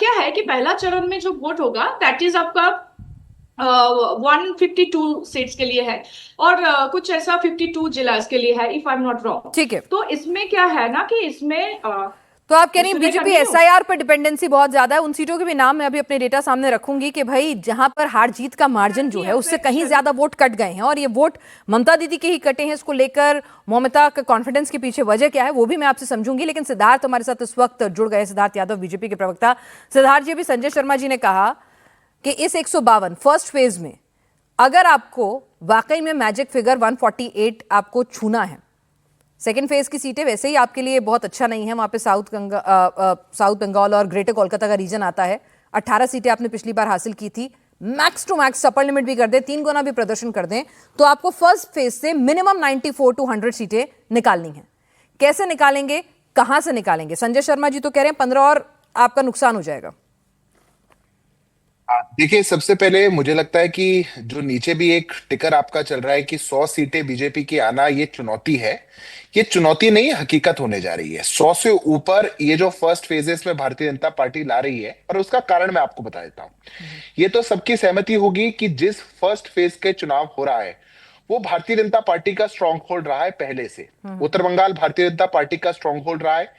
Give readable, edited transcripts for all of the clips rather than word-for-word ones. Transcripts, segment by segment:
क्या है कि पहला चरण में जो वोट होगा दैट इज आपका 152 सीट्स के लिए है। और कुछ ऐसा 52 जिला के लिए है, if I am not wrong. ठीक है। तो इसमें क्या है ना कि इसमें तो आप कह रही हैं सुने बीजेपी कंटिन्यू। एसआईआर पर डिपेंडेंसी बहुत ज्यादा है। उन सीटों के भी नाम मैं अभी अपने डेटा सामने रखूंगी कि भाई जहां पर हार जीत का मार्जिन जो की है उससे कहीं अफेक्शन। ज्यादा वोट कट गए हैं, और ये वोट ममता दीदी के ही कटे हैं। इसको लेकर ममता का कॉन्फिडेंस के पीछे वजह क्या है वो भी मैं आपसे समझूंगी, लेकिन सिद्धार्थ हमारे साथ इस वक्त जुड़ गए। सिद्धार्थ यादव बीजेपी के प्रवक्ता। सिद्धार्थ जी, अभी संजय शर्मा जी ने कहा कि इस 152 फर्स्ट फेज में अगर आपको वाकई में मैजिक फिगर 148 आपको छूना है, सेकेंड फेज की सीटें वैसे ही आपके लिए बहुत अच्छा नहीं है। वहां पे साउथ बंगाल और ग्रेटर कोलकाता का रीजन आता है। 18 सीटें आपने पिछली बार हासिल की थी। Max to max upper limit भी कर दें, 3 गुना भी प्रदर्शन कर दें, तो आपको फर्स्ट फेज से मिनिमम 94 टू 100 सीटें निकालनी है। कैसे निकालेंगे, कहां से निकालेंगे? संजय शर्मा जी तो कह रहे हैं 15 और आपका नुकसान हो जाएगा। देखिए, सबसे पहले मुझे लगता है कि जो नीचे भी एक टिकर आपका चल रहा है कि 100 सीटें बीजेपी की आना ये चुनौती है। ये चुनौती नहीं, हकीकत होने जा रही है। 100 से ऊपर ये जो फर्स्ट फेजेस में भारतीय जनता पार्टी ला रही है, और उसका कारण मैं आपको बता देता हूं। ये तो सबकी सहमति होगी कि जिस फर्स्ट फेज के चुनाव हो रहा है वो भारतीय जनता पार्टी का स्ट्रॉन्ग होल्ड रहा है पहले से। उत्तर बंगाल भारतीय जनता पार्टी का स्ट्रॉन्ग होल्ड रहा है।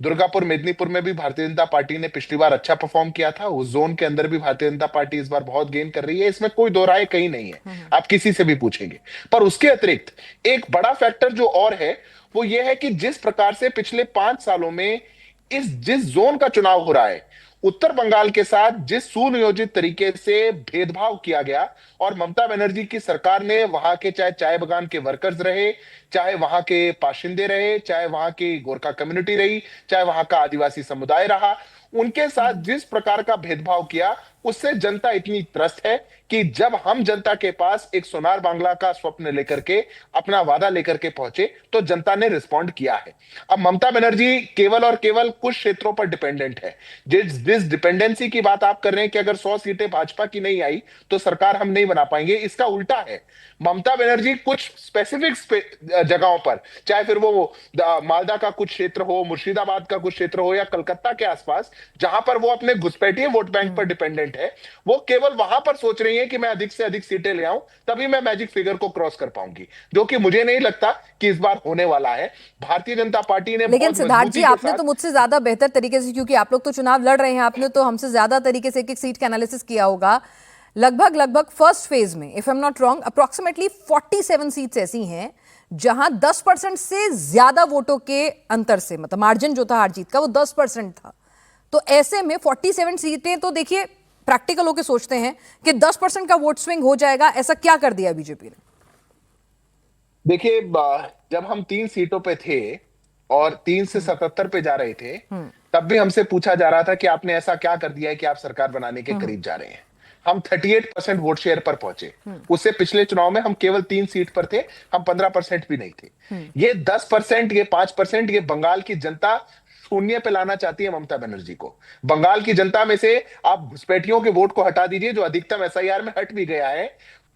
दुर्गापुर मेदिनीपुर में भी भारतीय जनता पार्टी ने पिछली बार अच्छा परफॉर्म किया था। उस जोन के अंदर भी भारतीय जनता पार्टी इस बार बहुत गेन कर रही है, इसमें कोई दो राय कहीं नहीं है। आप किसी से भी पूछेंगे। पर उसके अतिरिक्त एक बड़ा फैक्टर जो और है वो ये है कि जिस प्रकार से पिछले 5 सालों में इस जिस जोन का चुनाव हो रहा है, उत्तर बंगाल के साथ जिस सुनियोजित तरीके से भेदभाव किया गया, और ममता बनर्जी की सरकार ने वहां के चाहे चाय बगान के वर्कर्स रहे, चाहे वहां के बाशिंदे रहे, चाहे वहां की गोरखा कम्युनिटी रही, चाहे वहां का आदिवासी समुदाय रहा, उनके साथ जिस प्रकार का भेदभाव किया, उससे जनता इतनी त्रस्त है कि जब हम जनता के पास एक सोनार बांग्ला का स्वप्न लेकर के, अपना वादा लेकर के पहुंचे, तो जनता ने रिस्पॉन्ड किया है। अब ममता बनर्जी केवल और केवल कुछ क्षेत्रों पर डिपेंडेंट है। जिस डिपेंडेंसी की बात आप कर रहे हैं कि अगर 100 सीटें भाजपा की नहीं आई तो सरकार हम नहीं बना पाएंगे, इसका उल्टा है। ममता बनर्जी कुछ स्पेसिफिक जगहों पर, चाहे फिर वो मालदा का कुछ क्षेत्र हो, मुर्शिदाबाद का कुछ क्षेत्र हो, या कलकत्ता के आसपास, जहां पर वो अपने घुसपैठिए वोट बैंक पर डिपेंडेंट है, वो केवल वहां पर सोच रही है कि मैं अधिक से अधिक सीटें ले आऊं, तभी मैं मैजिक फिगर को क्रॉस कर पाऊंगी, जो कि मुझे नहीं लगता कि इस बार होने वाला है। भारतीय जनता पार्टी ने लेकिन बहुत सिद्धार्थ जी, मजबूती के आपने तो साथ। मुझसे ज्यादा बेहतर तरीके से, क्योंकि आप लोग तो चुनाव लड़ रहे हैं, आपने तो हमसे ज्यादा तरीके से एक एक सीट का एनालिसिस किया होगा। लगभग लगभग फर्स्ट फेज में, if I am not wrong, approximately 47 seats ऐसी हैं जहां 10% से ज्यादा वोटों के अंतर से, मतलब मार्जिन जो था हार जीत का वो 10% था। तो ऐसे में 47 सीटें, तो देखिए प्रैक्टिकल होकर सोचते हैं कि 10% का वोट स्विंग हो जाएगा, ऐसा क्या कर दिया बीजेपी ने? देखिए, जब हम 3 सीटों पे थे और 3 से 77 पे जा रहे थे, तब भी हमसे पूछा जा रहा था कि आपने ऐसा क्या कर दिया है कि आप सरकार बनाने के करीब जा रहे हैं। हम 38% वोट शेयर पर पहुंचे। उससे पिछले चुनाव में हम केवल 3 सीट पर थे, हम 15% भी नहीं थे। ये 10%, ये 5%, ये बंगाल की जनता शून्य पे लाना चाहती है ममता बनर्जी को। बंगाल की जनता में से आप घुसपैठियों के वोट को हटा दीजिए, जो अधिकतम एसआईआर में हट भी गया है।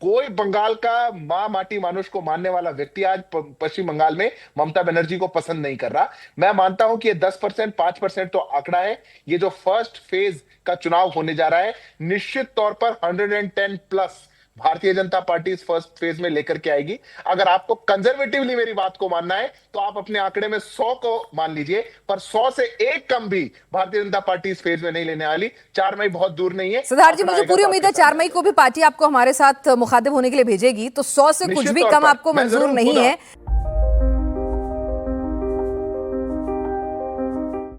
कोई बंगाल का मां माटी मानुष को मानने वाला व्यक्ति आज पश्चिम बंगाल में ममता बनर्जी को पसंद नहीं कर रहा। मैं मानता हूं कि ये 10%, 5% तो आंकड़ा है। ये जो फर्स्ट फेज का चुनाव होने जा रहा है, निश्चित तौर पर 110 प्लस भारतीय जनता पार्टी इस फर्स्ट फेज में लेकर के आएगी। अगर आपको कंजर्वेटिवली मेरी बात को मानना है तो आप अपने आंकड़े में 100 को मान लीजिए, पर 100 से एक कम भी भारतीय जनता पार्टी इस फेज में नहीं लेने वाली। 4 मई बहुत दूर नहीं है। सिद्धार्थ जी, आंकड़ा मुझे आएगा पूरी तो उम्मीद आपके है 4 सामने मई आएगा। को भी पार्टी आपको हमारे साथ मुखातिब होने के लिए भेजेगी, तो 100 से कुछ निश्चित भी तौर कम पर आपको मैं मंजूर जरूर नहीं खुद है।